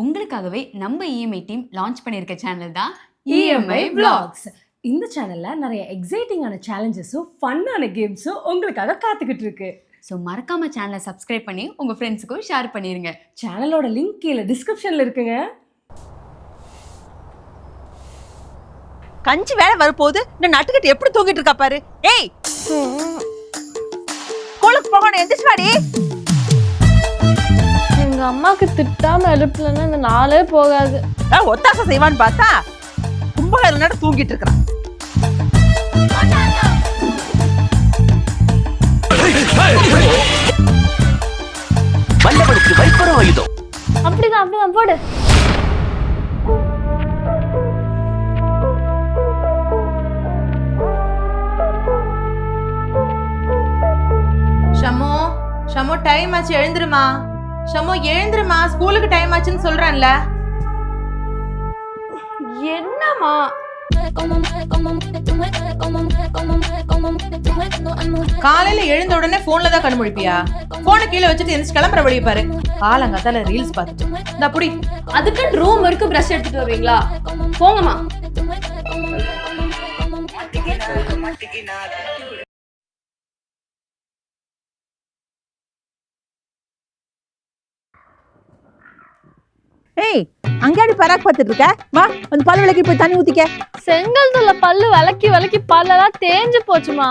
உங்களுக்காகவே நம்ம EMI team launch பண்ணியிருக்க சேனல் தான் இஎம்ஐ Vlogs. இந்த சேனல்ல நிறைய எக்ஸைட்டிங்கான சேலஞ்சஸும் ஃபன்னான கேம்ஸும் உங்களுக்காக காத்துக்கிட்டு இருக்கு. ஸோ மறக்காம சேனலை சப்ஸ்கிரைப் பண்ணி உங்க ஃப்ரெண்ட்ஸுக்கும் ஷேர் பண்ணிருங்க. சேனலோட லிங்க் கீழே டிஸ்கிரிப்ஷன்ல இருக்குங்க. கஞ்சி வேலை வரப்போகுது, இந்த நட்டுக்கிட்டு எப்படி தூங்கிட்டு இருக்கா பாரு. ஏய், ஸ்கூலுக்கு போகணும், எந்திரிச்சு வாடி. எங்க அம்மாக்கு திட்டாம எழுப்பலன்னா இந்த நாளே போகாது. ஒத்தாசை செய்வான்னு பார்த்தா கும்பகர்ண நேரம் தூங்கிட்டு இருக்கிறான். வல்லவனுக்கு வைப்பரும் ஆயுதம். அப்படிதான் போடு. ஷமோ ஷமோ டைம் ஆச்சு, எழுந்துருமா. ஷமோ எழுந்துருமா, ஸ்கூலுக்கு டைம் ஆச்சுன்னு சொல்றேன்ல. என்னம்மா காலையில எழுந்த உடனே போன்ல தான் கண்ணு முழிப்பியா? போனை கீழே வச்சுட்டு எந்திரிச்சு கிளம்புற வழியை பாரு. காலங்காத்தால ரீல்ஸ் பார்த்துட்டு இந்த புடி. அதுக்கு ரூம் வரைக்கும் பிரஷ் எடுத்துட்டு வருவீங்களா? போங்கம்மா. ஏய், அங்காடி பராக் பார்த்துட்டு இருக்க, வா வந்து பல் விளக்கி போய் தண்ணி ஊத்திக்க. செங்கல் தூள்ல பல்லு விளக்கி பல்லெல்லாம் தேஞ்சு போச்சுமா.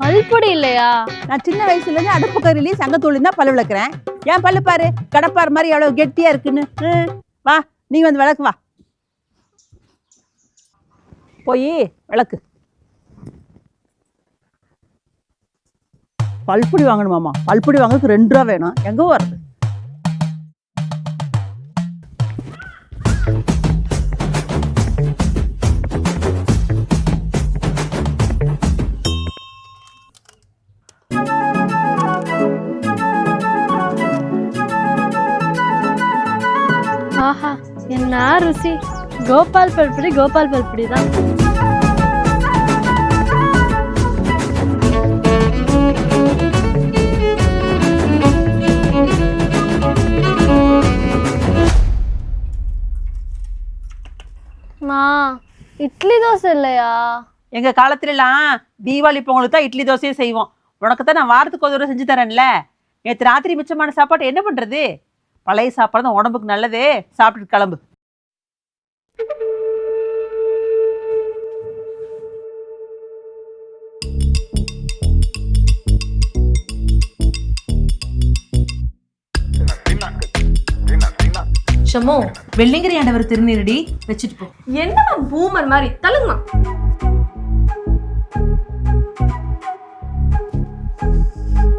பல்பொடி இல்லையா? நான் சின்ன வயசுல இருந்து அடுப்பு கறிலையும் சங்கத்தூள்லையும் தான் பல் விளக்குறேன். என் பல்லு பாரு, கடப்பார் மாதிரி எவ்வளவு கெட்டியா இருக்குன்னு. வா நீ வந்து விளக்கு, வா போய் விளக்கு. பல்பொடி வாங்கணுமாமா? பல்பொடி வாங்குறதுக்கு 2 ரூபா வேணும், எங்க வருது? ஆஹா, என்ன ருசி. கோபால் பல்பொடி தான். இட்லி தோசை இல்லையா? எங்க காலத்துல எல்லாம் தீபாவளி பொங்கலுக்கு தான் இட்லி தோசையும் செய்வோம். உனக்கு தான் நான் வாரத்துக்கு ஒரு தடவை செஞ்சு தரேன்ல. நேற்று ராத்திரி மிச்சமான சாப்பாடு என்ன பண்றது? பழைய சாப்பாடு தான் உடம்புக்கு நல்லதே, சாப்பிட்டுட்டு கிளம்பு. ஷமோ, வெள்ளிங்கிரி ஆண்டவர் திருநீரடி வச்சுட்டு போ. என்னம்மா பூமர் மாதிரி தள்ளுங்கம்மா.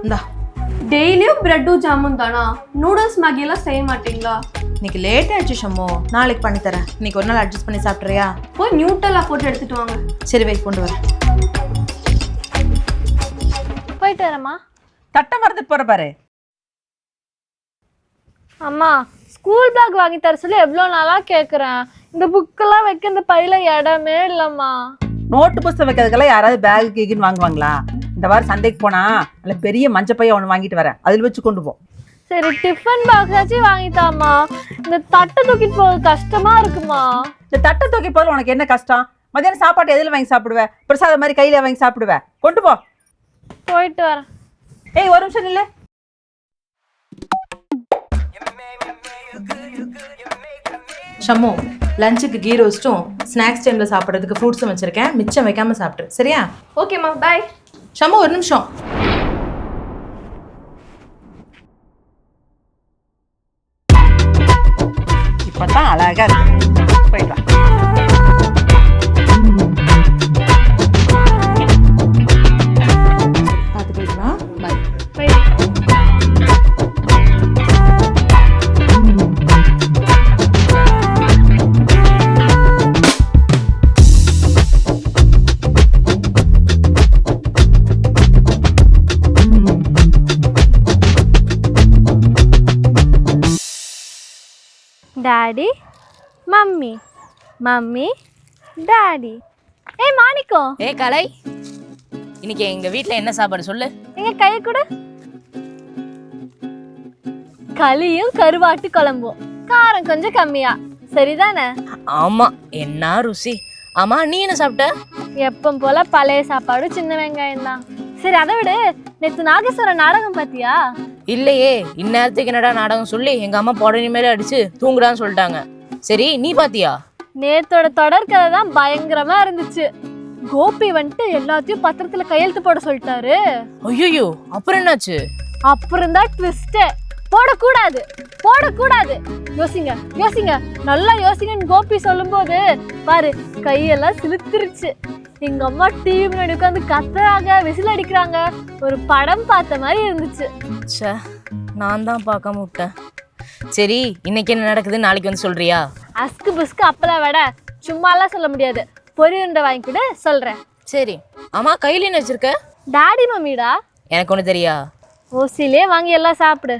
இந்தா, டெய்லியும் பிரெட்டும் ஜாமுன் தானா? நூடுல்ஸ் மேகி எல்லாம் செய்ய மாட்டீங்களா? இன்னைக்கு லேட் ஆயிடுச்சு ஷமோ, நாளைக்கு பண்ணி தரேன். இன்னைக்கு ஒரு நாள் அட்ஜஸ்ட் பண்ணி சாப்பிட்றியா? போய் நியூட்டெல்லாம் போட்டு எடுத்துட்டு வாங்க. சரி வை, கொண்டு வரேன். போயிட்டு வரேம்மா. தட்டை மறந்துட்டு போற பாரு. அம்மா, ஸ்கூல் பேக் வாங்கி தர சொல்லி எவ்வளோ நாளா கேட்குறேன். இந்த புக்கெல்லாம் வைக்க இந்த பையில இடமே இல்லைம்மா. நோட்டு புஸ்தகம் வைக்கிறதுக்கெல்லாம் யாராவது பேக் கேக்குன்னு வாங்குவாங்களா? இந்த வாரம் சந்தைக்கு போனா நல்ல பெரிய மஞ்சள் பைய ஒன்று வாங்கிட்டு வரேன், அதில் வச்சு கொண்டு போ. சரி, டிஃபன் பாக்ஸ் ஆச்சும் வாங்கித்தாம்மா. இந்த தட்டை தூக்கிட்டு போகிறது கஷ்டமா இருக்குமா? இந்த தட்டை தூக்கி போது உனக்கு என்ன கஷ்டம்? மதியானம் சாப்பாடு எதில் வாங்கி சாப்பிடுவேன்? பிரசாதம் மாதிரி கையில வாங்கி சாப்பிடுவேன், கொண்டு போ. போயிட்டு வரேன். ஏய், ஒரு நிமிஷம் இல்லை. ஷமோ, லஞ்சுக்கு கீ ரோஸ்ட்டும் ஸ்நாக்ஸ் டைம்ல சாப்பிட்றதுக்கு ஃப்ரூட்ஸும் வச்சிருக்கேன். மிச்சம் வைக்காம சாப்பிட்டு சரியா? ஓகேம்மா, பாய். ஷமோ, ஒரு நிமிஷம். இப்பதான் அழகா இருக்கு, போயிட்டு வா. பார்த்து போயிடலாம். பாய். Daddy, mummy, daddy. ஏய் மாணிக்கம். ஏய் கலை, இன்னைக்கு எங்க வீட்ல என்ன சாப்பாடு சொல்லு? எங்க கை கூட களியும் கருவாட்டு குழம்பும். காரம் கொஞ்சம் கம்மியா. சரிதானே? ஆமா, என்ன ருசி. ஆமா, நீ என்ன சாப்பிட்ட? எப்பவும் போல பழைய சாப்பாடு, சின்ன வெங்காயம் தான். சரி, அதை விட நேத்து நாகேஸ்வரன் நாடகம் பாத்தியா? இல்லையே, இந்நேரத்துக்கு என்னடா நாடகம் சொல்லி எங்க அம்மா புடனி மேலே அடிச்சு தூங்குடான்னு சொல்லிட்டாங்க. சரி, நீ பாத்தியா? நேத்தோட தொடர்கதை தான் பயங்கரமா இருந்துச்சு. கோபி வந்துட்டு எல்லாத்தையும் பத்திரத்துல கையெழுத்து போட சொல்லிட்டாரு. ஐயோ, அப்புறம் என்னாச்சு? அப்புறம் தான் ட்விஸ்டே. போடக்கூடாது போடக்கூடாது, யோசிங்க யோசிங்க, நல்லா யோசிங்கன்னு கோபி சொல்லும்போது பாரு கையெல்லாம் சிலுத்துருச்சு. எங்க அம்மா டிவி முன்னாடி உட்காந்து கத்துறாங்க, விசில் அடிக்கிறாங்க. ஒரு படம் பார்த்த மாதிரி இருந்துச்சு. ச்சே, நான் தான் பார்க்காம விட்டேன். சரி, இன்னைக்கு என்ன நடக்குது நாளைக்கு வந்து சொல்றியா? அஸ்கு புஸ்கு அப்பெல்லாம் விட சும்மாலாம் சொல்ல முடியாது. பொரியுண்டை வாங்கிக்கிட்டு சொல்றேன். சரி, ஆமா, கையில என்ன வச்சிருக்க? டாடி மம்மிடா. எனக்கு ஒண்ணு தெரியா? ஓசிலே வாங்கி எல்லாம் சாப்பிடு.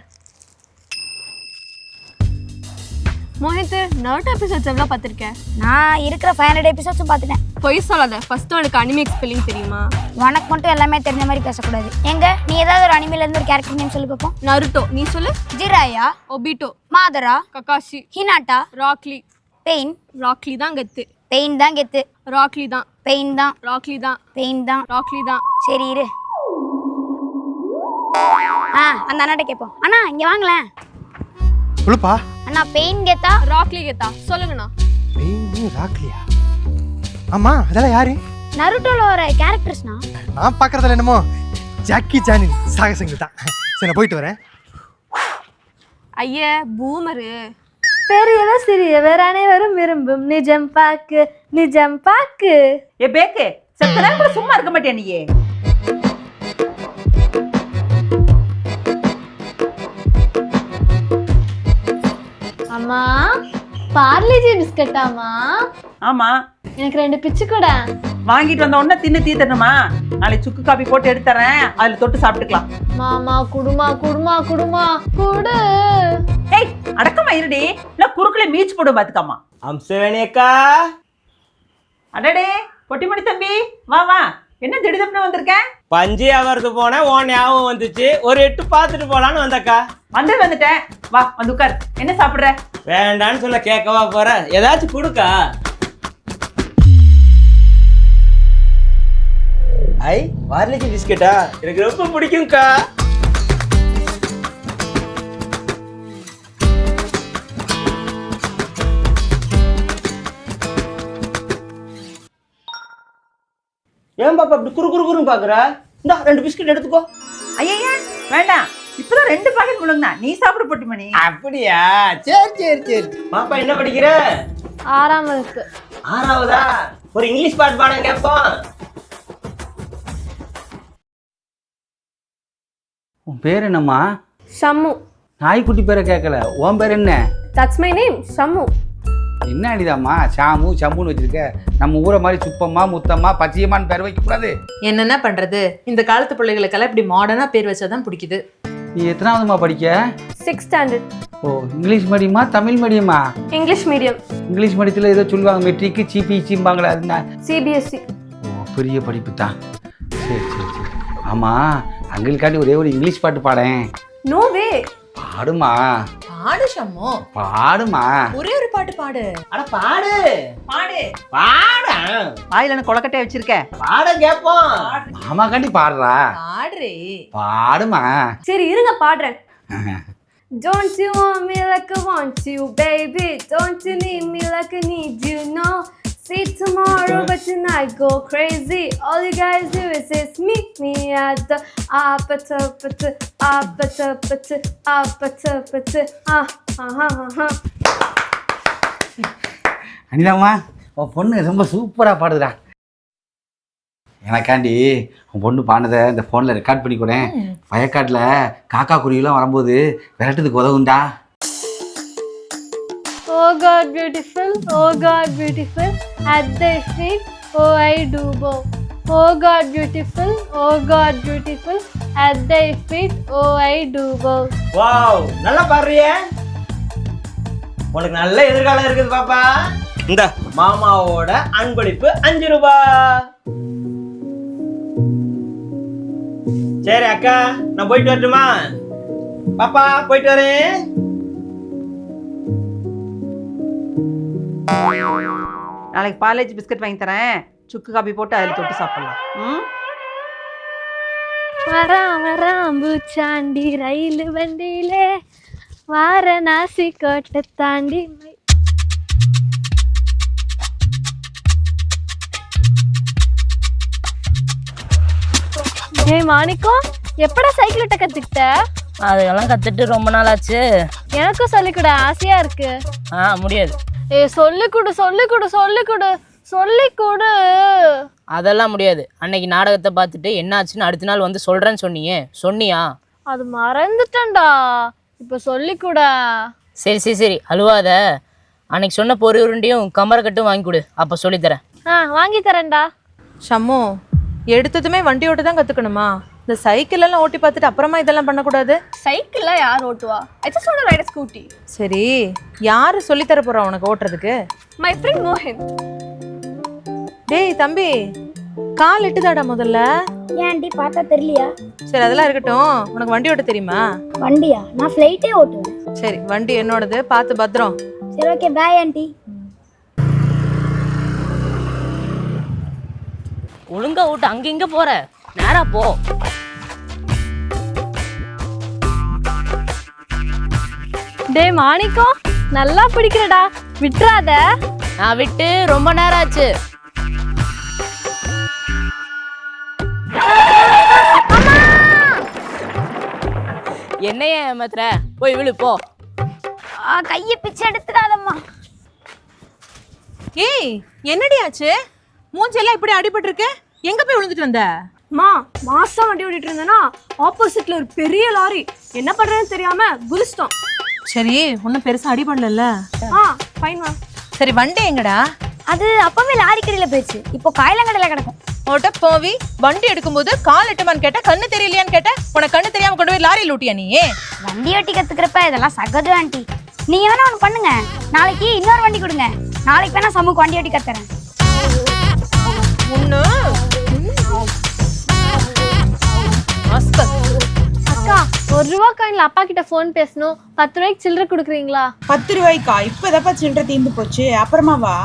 மோஹித், நருட்டோ எபிசோட்ஸ் எவ்வளோ பார்த்துருக்கேன்? நான் இருக்கிற 500 எபிசோட்ஸும் பார்த்துட்டேன். பொய் சொல்லாத. ஃபர்ஸ்ட் உனக்கு அனிமே ஸ்பெல்லிங் தெரியுமா? உனக்கு மட்டும் எல்லாமே தெரிஞ்ச மாதிரி பேசக்கூடாது. எங்க நீ ஏதாவது ஒரு அனிமேல இருந்து ஒரு கேரக்டர் நேம் சொல்லி பார்ப்போம். நருட்டோ. நீ சொல்லு. Jiraiya, Obito, Madara, Kakashi, Hinata, Rock Lee. Pain. Rock Lee தான் கெத்து. பெயின் தான் கெத்து. ராக்லி தான். பெயின் தான். ராக்லி தான். பெயின் தான். ராக்லி தான். சரி இரு. அந்த அண்ணாட்ட கேட்போம். அண்ணா இங்க வாங்களேன். சொல்லுப்பா. அண்ணா பெயின் கெத்தா ராக்லி கெத்தா சொல்லுங்கண்ணா. பெயின் ராக்லியா? ஆமா, அதெல்லாம் யாரு? நருட்டோல வர கேரக்டர்ஸ்னா? நான் பார்க்கறதுல என்னமோ ஜாக்கி சானின் சாகசங்கள் தான். சரி, நான் போயிட்டு வரேன். ஐயே பூமரு. பெரியவ சிறியவர் அனைவரும் விரும்பும் நிஜம் பாக்கு, நிஜம் பாக்கு. ஏ பேக்கு, செத்த நேரம் கூட சும்மா இருக்க மாட்டியா நீயே? அம்மா, பார்லேஜி பிஸ்கட்டாமா? ஆமா, எனக்கு 2 பிச்சு கூட. வாங்கிட்டு வந்த உடனே தின்னு தீத்தணுமா? நாளைக்கு சுக்கு காபி போட்டு எடுத்துறேன், அதுல தொட்டு சாப்பிட்டுக்கலாம். மாமா குடுமா குடுமா குடுமா குடு. ஏய், அடக்கமா இருடி, இல்ல குறுக்குல மீச்சு போடு பாத்துக்காமா. அம்சவேணியக்கா. அடடே, பொட்டிமணி தம்பி, வா வா. என்ன திடீர்னு வந்திருக்கேன்? பஞ்சு அவருக்கு போன ஓன் ஞாபகம் வந்துச்சு, ஒரு 8 பார்த்துட்டு போலான்னு வந்தக்கா. வந்துட்டேன், வா வந்து உட்கார். என்ன சாப்பிடுற? வேண்டான்னு சொல்ல கேட்கவா போற, ஏதாச்சும் கொடுக்கா. ஐ, பார்லேஜி பிஸ்கெட்டா? எனக்கு ரொம்ப பிடிக்கும்க்கா. ஏன் பாப்பா அப்படி குறுன்னு பாக்குற? இந்தா 2 பிஸ்கெட் எடுத்துக்கோ. ஐயா வேண்டாம், இப்பதான் 2 பாக்கெட் முழுங்கா. நீ சாப்பிட பொட்டிமணி. அப்படியா? சரி. பாப்பா என்ன படிக்கிற? 6ஆம் வகுப்பு. 6ஆவதா? ஒரு இங்கிலீஷ் பாட்டு பாடம் கேட்போம். உன் பேர் என்னம்மா? ஷம்மு. நாய்க்குட்டி பேரை கேட்கல, உன் பேர் என்ன? That's my name, Shammu. என்ன அடிதாம்மா ஷாமு சம்முன்னு வச்சிருக்க? நம்ம ஊரை மாதிரி சுப்பம்மா முத்தம்மா பச்சையம்மான்னு பேர் வைக்கக்கூடாது. என்னென்ன பண்றது, இந்த காலத்து பிள்ளைகளுக்கெல்லாம் இப்படி மாடர்னா பேர் வச்சாதான் பிடிக்குது. நீ எத்தனாவதுமா படிக்க? 6th standard. ஓ, இங்கிலீஷ் மீடியமா தமிழ் மீடியமா? English medium. இங்கிலீஷ் மீடியத்தில் ஏதோ சொல்லுவாங்க, மெட்ரிக்கு சிபிசிம்பாங்களே, அது என்ன? CBSE. ஓ, பெரிய படிப்பு தான். சரி. ஆமாம், அங்களுக்காண்டி ஒரே ஒரு இங்கிலீஷ் பாட்டு பாடேன். நோ வே. பாடுமா. பாடு ஷம்மு, பாடுமா. ஒரே ஒரு பாட்டு பாடு. அட பாடு பாடு. பாட வாயில என்ன கொலக்கட்டையை வச்சிருக்க? பாட கேட்போம். மாமாக்காண்டி பாடுறா. பாடுறே. பாடுமா. சரி இருங்க பாடுறேன். Don't you want me like I want you, baby? Don't you need me like I need you? No. See tomorrow, but tonight go crazy. All you guys do is meet me at the அனிதாம்மா, உன் பொண்ணு ரொம்ப சூப்பராக பாடுதுடா. எனக்காண்டி உன் பொண்ணு பாடுனதை இந்த ஃபோனில் record பண்ணி கூட வயக்காட்டில் காக்கா குருவிலாம் வரும்போது விரட்டுறதுக்கு உதவுண்டா. Oh God beautiful, oh God beautiful, at thy feet, oh I do bow. Oh God beautiful, oh God beautiful, at thy feet, oh I do bow. Wow, நல்லா பாடுறியே. உனக்கு நல்ல எதிர்காலம் இருக்குது பாப்பா. இந்த மாமாவோட அன்பளிப்பு 5 ரூபாய். சரி அக்கா, நான் போயிட்டு வரட்டுமா? பாப்பா போயிட்டு வரேன். நாளைக்கு பார்லேஜ் பிஸ்கட் வாங்கி தரேன், சுக்கு காபி போட்டு அதில் தொட்டு சாப்பிடலாம். ம். வராம் பூச்சாண்டி ரயில் வண்டியிலே வாரணாசி கோட்டை தாண்டி ஏய் மாணிக்கம், எப்படா சைக்கிள் ஓட்ட கத்துக்கிட்ட? அதெல்லாம் கத்துட்டு ரொம்ப நாள் ஆச்சு. எனக்கும் சொல்லிக்கூட ஆசையா இருக்கு. முடியாது. சொல்லிக்கூடு. அதெல்லாம் முடியாது. அன்னைக்கு நாடகத்தை பார்த்துட்டு என்ன ஆச்சுன்னு அடுத்த நாள் வந்து சொல்றேன்னு சொன்னியே, சொன்னியா? அது மறந்துட்டேன்டா, இப்ப சொல்லிக்கூட. சரி அழுவாத. அன்னைக்கு சொன்ன பொறி உருண்டையும் கமரக்கட்டும் வாங்கி கொடு, அப்ப சொல்லித்தரேன். வாங்கி தரேன்டா. ஷம்மு, எடுத்ததுமே வண்டி ஓட்ட தான் கத்துக்கணுமா? இந்த சைக்கிள் எல்லாம் ஓட்டி பார்த்துட்டு அப்புறமா இதெல்லாம் பண்ணக்கூடாது. சைக்கிள்ல யார் ஓட்டுவா? I just want to ride a scooty. சரி, யாரு சொல்லி தர போறா உனக்கு ஓட்டுறதுக்கு? My friend Mohan. டேய் தம்பி, கால் எட்டுதாடா முதல்ல. ஏன்டி பார்த்தா தெரியலையா? சரி அதெல்லாம் இருக்கட்டும், உனக்கு வண்டி ஓட்ட தெரியுமா? வண்டியா? நான் ஃப்ளைட்டே ஓட்டுவேன். சரி, வண்டி என்னோடது, பார்த்து பத்திரம். சரி ஓகே, பாய் ஆண்டி. ஒழுங்கா ஓட்டு, அங்க இங்க போற, நேரா போ. டேய் மாணிக்கம், நல்லா பிடிக்கிறடா, விட்டுறாத. நான் விட்டு ரொம்ப நேரம் ஆச்சு. என்னைய ஏமாத்துற? போய் விழு போ. கையை பிச்சை எடுத்துடாதம்மா. ஏய், என்னடி ஆச்சு? மூஞ்செல்லாம் இப்படி அடிபட்டு இருக்கு, எங்க போய் விழுந்துட்டு வந்த? மாசம் வண்டி ஓட்டிட்டு இருந்தேன்னா ஆப்போசிட்ல ஒரு பெரிய லாரி, என்ன பண்றதுன்னு தெரியாம குதிச்சிட்டோம். சரி, ஒன்னும் பெருசா அடிபடல. ஃபைன். சரி, வண்டி எங்கடா? அது அப்பவே லாரி கடையில போயிடுச்சு, இப்போ காயலங்கடையில கிடக்கும். ஓட்ட போவி, வண்டி எடுக்கும்போது கால் எட்டுமான்னு கேட்ட, கண்ணு தெரியலையான்னு கேட்ட, உனக்கு கண்ணு தெரியாம கொண்டு போய் லாரியில் ஊட்டியா நீ? வண்டி ஓட்டி கத்துக்கிறப்ப இதெல்லாம் சகஜம் ஆண்டி. நீங்க வேணா ஒன்று பண்ணுங்க, நாளைக்கு இன்னொரு வண்டி கொடுங்க, நாளைக்கு வேணா சமூக வண்டி ஓட்டி கத்துறேன். அக்கா, 1 ரூபா காயின்ல அப்பா கிட்ட போன் பேசணும், 10 ரூபாய்க்கு சில்லறை கொடுக்குறீங்களா? 10 ரூபாய்க்கா? இப்பதாப்பா சில்லறை தீர்ந்து போச்சு, அப்புறமா வா.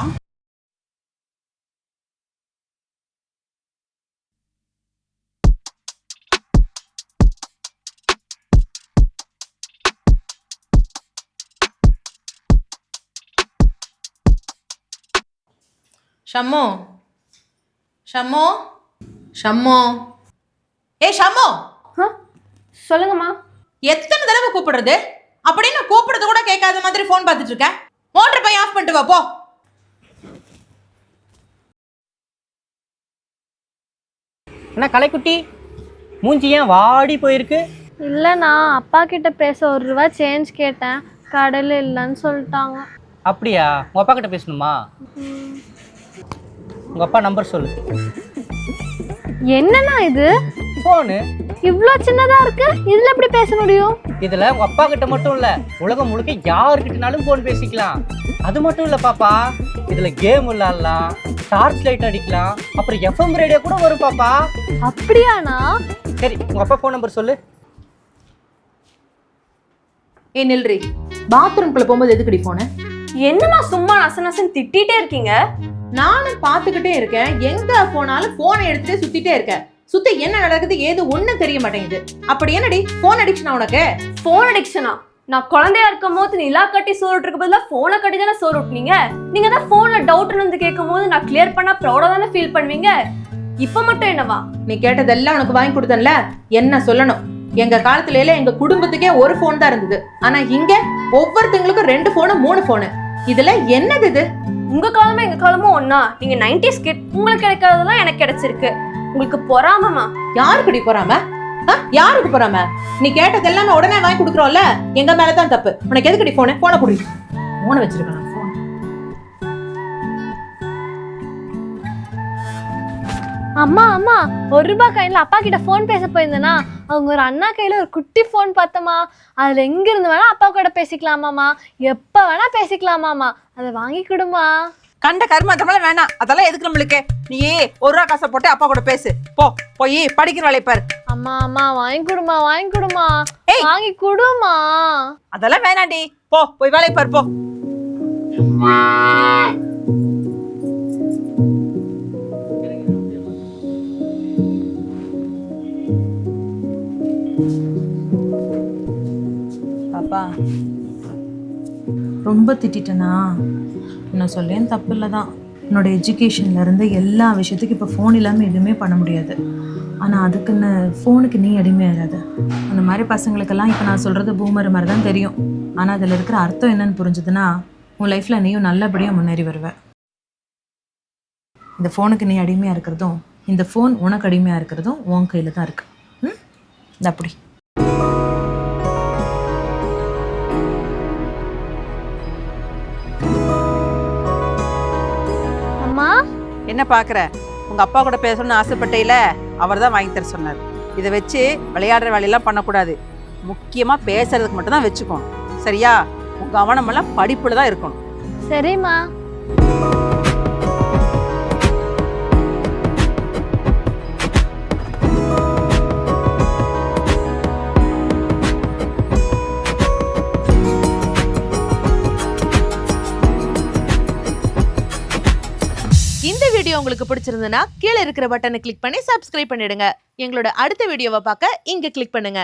ஷம்மு, ஷம்மு, ஷம்மு, ஏய் ஷம்மு. சொல்லுங்கம்மா. எத்தனை தடவை கூப்பிடுறது? அப்படின்னு கூப்பிடுறது கூட கேட்காத மாதிரி போன் பார்த்துட்டு இருக்க. மோட்டர் போய் ஆஃப் பண்ணிட்டு வா போ. என்ன கலைக்குட்டி, மூஞ்சி ஏன் வாடி போயிருக்கு? இல்லைண்ணா, அப்பா கிட்ட பேச 1 ரூபா சேஞ்ச் கேட்டேன், கடையில் இல்லைன்னு சொல்லிட்டாங்க. அப்படியா? உங்க அப்பா கிட்ட பேசணுமா? உங்க அப்பா நம்பர் சொல்லு. என்னண்ணா இது? போனு இவ்ளோ சின்னதா இருக்கு, இதுல எப்படி பேச முடியும்? இதுல உங்க அப்பா கிட்ட மட்டும் இல்ல, உலகம் முழுக்க யாருக்கிட்டனாலும் போன் பேசிக்கலாம். அது மட்டும் இல்ல பாப்பா, இதுல கேம் விளையாடலாம், டார்ச் லைட் அடிக்கலாம், அப்புறம் FM ரேடியோ கூட வரும் பாப்பா. அப்படியாண்ணா? சரி, உங்க அப்பா போன் நம்பர் சொல்லு. ஏய் நில்றி, பாத்ரூம்குள்ள போகும்போது எதுக்குடி போன? என்னம்மா சும்மா நசநசன்னு திட்டிட்டே இருக்கீங்க? நானும் பாத்துக்கிட்டே இருக்கேன், எங்க போனாலும் போனை எடுத்துட்டு சுத்திட்டே இருக்கேன். சுத்தி என்ன நடக்குது ஏது ஒண்ணும் தெரிய மாட்டேங்குது. அப்படி என்னடி போன் அடிக்ஷனா உனக்கு? போன் அடிக்ஷனா? நான் குழந்தையா இருக்கும் போது நிலா கட்டி சோறு இருக்க பதிலா போனை கட்டி தானே சோறு விட்டுனீங்க. நீங்க தான் போன்ல டவுட் வந்து கேட்கும் போது நான் கிளியர் பண்ணா ப்ரௌடா தானே ஃபீல் பண்ணுவீங்க. இப்ப மட்டும் என்னவா? நீ கேட்டதெல்லாம் உனக்கு வாங்கி கொடுத்தேன்ல, என்ன சொல்லணும்? எங்க காலத்துல எல்லாம் எங்க குடும்பத்துக்கே ஒரு போன் தான் இருந்தது. ஆனா இங்க ஒவ்வொருத்தங்களுக்கும் 2 போனு 3 போனு. இதுல என்னது இது? உங்க காலமும் எங்க காலமும் ஒன்னா? நீங்க 90s கிட், உங்களுக்கு கிடைக்காததெல்லாம் எனக்கு கிடைச்சிருக்கு. உங்களுக்கு பொறாமமா? யாருக்குடி பொறாம? யாருக்கு பொறாம? நீ கேட்டது எல்லாமே உடனே வாங்கி கொடுக்குறோம்ல, எங்க மேலதான் தப்பு. உனக்கு எதுக்குடி போன? போனை குடி. போனை வச்சிருக்கேன். அம்மா 1 ரூபா காயின்ல அப்பா கிட்ட போன் பேச போயிருந்தேனா, அவங்க ஒரு அண்ணா கையில ஒரு குட்டி போன் பார்த்தமா, அதுல எங்க இருந்து வேணா அப்பா கூட பேசிக்கலாமாமா, எப்ப வேணா பேசிக்கலாமாமா, அதை வாங்கி கொடுமா. கண்ட கரும அதெல்லாம் வேணாம், அதெல்லாம் எதுக்கு நம்மளுக்கு? நீ 1 ரூபா காசை போட்டு அப்பா கூட பேசு போ, போய் படிக்கிற வேலையை பாரு. அம்மா வாங்கி கொடுமா, வாங்கி கொடுமா. அதெல்லாம் வேணாண்டி, போ போய் வேலையை பாரு போ. பாப்பா ரொம்ப திட்டேனா? நான் சொல்லேன் தப்பு இல்லை தான். என்னோட எஜுகேஷன்லேருந்து எல்லா விஷயத்துக்கும் இப்போ ஃபோன் இல்லாமல் எதுவுமே பண்ண முடியாது. ஆனால் அதுக்குன்னு ஃபோனுக்கு நீ அடிமையாகாது. அந்த மாதிரி பசங்களுக்கெல்லாம் இப்போ நான் சொல்கிறது பூமர் மாதிரி தான் தெரியும். ஆனால் அதில் இருக்கிற அர்த்தம் என்னன்னு புரிஞ்சுதுன்னா உன் லைஃப்பில் நீயும் நல்லபடியாக முன்னேறி வருவ. இந்த ஃபோனுக்கு நீ அடிமையாக இருக்கிறதும் இந்த ஃபோன் உனக்கு அடிமையாக இருக்கிறதும் உன் கையில் தான் இருக்கு. இந்த அப்படி அம்மா என்ன பார்க்குற? உங்கள் அப்பா கூட பேசணும்னு ஆசைப்பட்டேல, அவர் தான் வாங்கி தர சொன்னார். இதை வச்சு விளையாடுற வேலையெல்லாம் பண்ணக்கூடாது. முக்கியமாக பேசுறதுக்கு மட்டும் தான் வச்சுக்கணும். சரியா? உங்கள் கவனமெல்லாம் படிப்பில் தான் இருக்கணும். சரிம்மா. இந்த வீடியோ உங்களுக்கு பிடிச்சிருந்ததுன்னா கீழே இருக்கிற பட்டனை கிளிக் பண்ணி சப்ஸ்கிரைப் பண்ணிடுங்க. எங்களோட அடுத்த வீடியோவை பார்க்க இங்க கிளிக் பண்ணுங்க.